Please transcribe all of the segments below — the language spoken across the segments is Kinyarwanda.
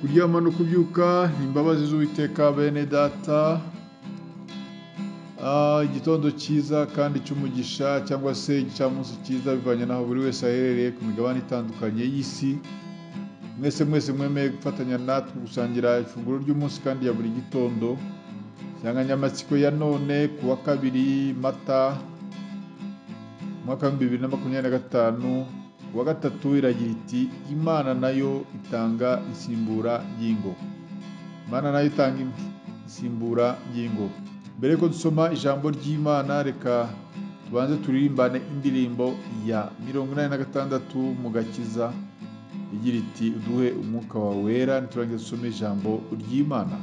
Kuryama no kubyuka imbabazi z'Uwiteka bene data. Igitondo cyiza kandi cy'umugisha cyangwa se igicamunsi cyiza bivanye n'aho buri wese aherereye ku migabane itandukanye y'isi. Mwese mwemeye gufatanya natwe gusangira ifunguro ry'umunsi kandi ya buri gitondo. Insanganyamatsiko ya none ku wa 2 Mata umwaka wa 2025, wa gatatu iragira iti Imana nayo itanga insimbura y'ingo. Imana nayo itanga insimbura y'ingo. Mbere ko dusoma ijambo ry'Imana, reka tubanze turirimbane indirimbo ya 86 mu gakiza igira iti uduhe umwuka wawe wera. Niturangiza dusome ijambo ry'Imana.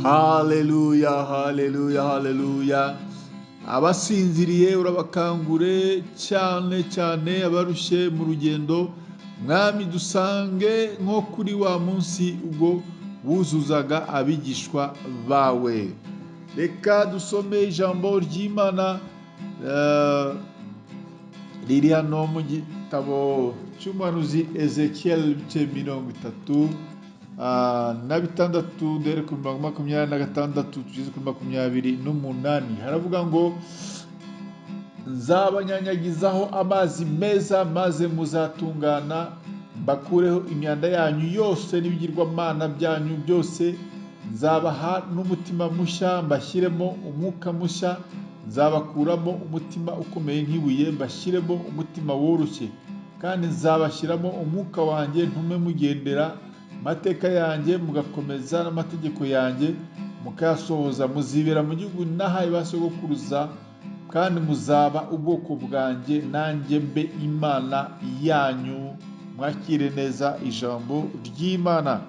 Haleluya, haleluya, haleluya. Abasinziriye urabakangure cyane cyane, abarushye mu rugendo mwami dusange nko kuri wa munsi ubwo wuzuzaga abigishwa bawe. Reka dusome ijambo ry'Imana riri hano mu gitabo cy'umuhanuzi Ezekiel ibice 36 dore ku 26 tugeze kuri 28. Haravuga ngo nzabanyanyagizaho amazi meza maze muzatungana, mbakureho imyanda yanyu yose n'ibigirwamana byanyu byose, nzabaha n'umutima mushya mbashyiremo umwuka mushya, nzabakuramo umutima ukomeye nk'ibuye mbashyiremo umutima woroshye, kandi nzabashyiramo umwuka wanjye ntume mugendera amateka yanjye mugakomeza n'amategeko yanjye mukayasohoza. Muzibera mu gihugu nahaye ba sogokuruza, kandi muzaba ubwoko bwanjye, nanjye mbe Imana yanyu. Mwakire neza ijambo ry'Imana.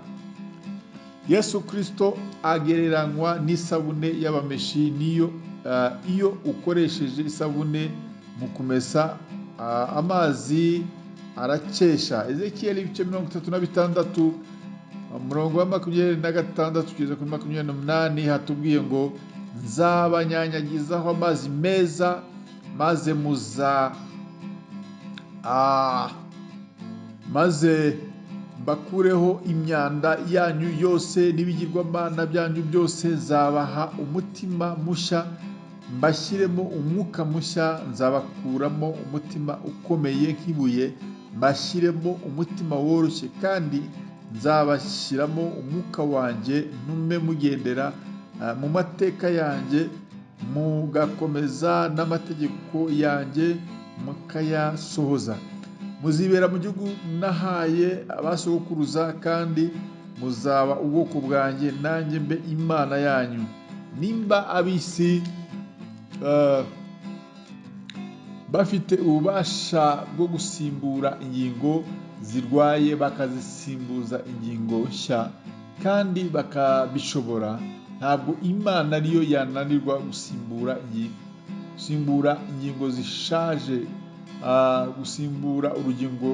Yesu Kristo agereranywa n'isabune y'abameshi. Iyo ukoresheje isabune mu kumesa amazi arakesha. Ezekiel ibice 36 umurongo wa 26 kugeza kuri 28 hatubwiye ngo nzabanyanyagizaho amazi meza maze mbakureho imyanda yanyu yose n'ibigirwamana byanyu byose, nzabaha umutima mushya mbashyiremo umwuka mushya, nzabakuramo umutima ukomeye nk'ibuye mbashyiremo umutima woroshye, kandi nzabashyiramo umwuka wanjye ntume mugendera mu mateka yanjye mugakomeza n'amategeko yanjye mukayasohoza. Muzibera mu gihugu nahaye abasogokuruza, kandi muzaba ubwoko bwanjye, nanjye mbe Imana yanyu. Nimba ab'isi bafite ububasha bwo gusimbura ingingo zirwaye bakazisimbuza ingingo nshya kandi bakabishobora, ntabwo Imana ariyo yananirwa gusimbura ingingo zishaje, gusimbura urugingo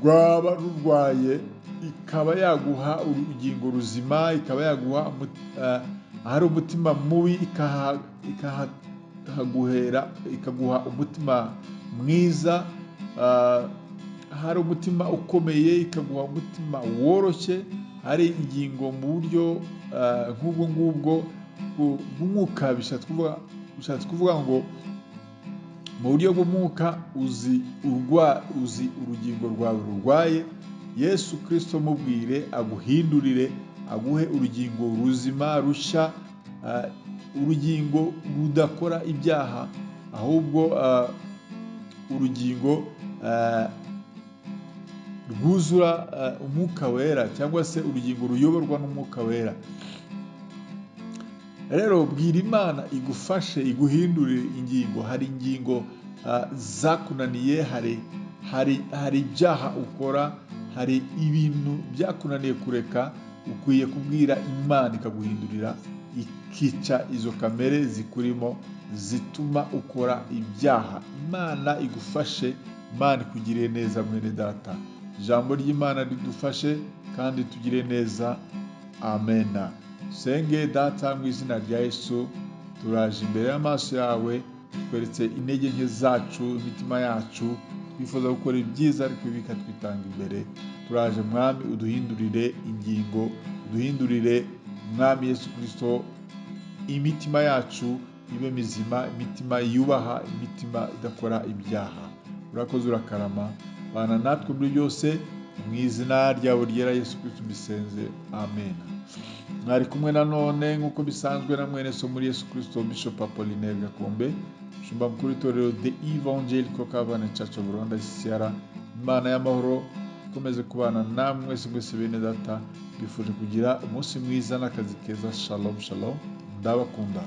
rwaba rurwaye ikaba yaguha urugingo ruzima, ikaba yaguha ahari umutima mubi ikaguha umutima mwiza, hari umutima ukomeye ikaguha umutima woroshye, hari ingingo mu buryo nk'ubwo ngubwo bw'umwuka. Bishatse kuvuga ngo mu buryo bw'umwuka uzi urugingo rwawe rurwaye, Yesu Kristo mubwire aguhindurire, aguhe urugingo ruzima rushya, urugingo rudakora ibyaha, ahubwo urugingo rwuzura umwuka wera, cyangwa se urugingo ruyoborwa n'umwuka wera. Rero bwira Imana igufashe, iguhindurire ingingo. Hari ingingo zakunaniye, hari ibyaha ukora, hari ibintu byakunaniye kureka. Ukwiye kubwira Imana ikaguhindurira, ikica izo kamere zikurimo zituma ukora ibyaha. Imana igufashe, Imana ikugirire neza mwene data. Ijambo ry'Imana ridufashe kandi tugire neza. Amena. Senge Data mu izina rya Yesu, turaje imbere y'amaso yawe, tweretse intege nke zacu, imitima yacu, twifuza gukora ibyiza ariko bikatwitanga imbere. Turaje Mwami, uduhindurire ingingo, uduhindurire Mwami Yesu Kristo, imitima yacu ibe mizima, imitima yubaha, imitima idakora ibyaha. Urakoze, urakarama, bana natwe muri byose, mu izina ryawe ryera Yesu Kristo mbisenze. Amen. Mwari kumwe nanone nk'uko bisanzwe na mwene so muri Yesu Kristo, Bishop Apollinaire Gakombe, Shumba mukuru w'itorero The Evangelical Covenant Church of Rwanda CCR. Imana y'amahoro ikomeze kubana namwe mwese bene data, bifuje kugira umunsi mwiza n'akazi keza. Shalom shalom, ndabakunda.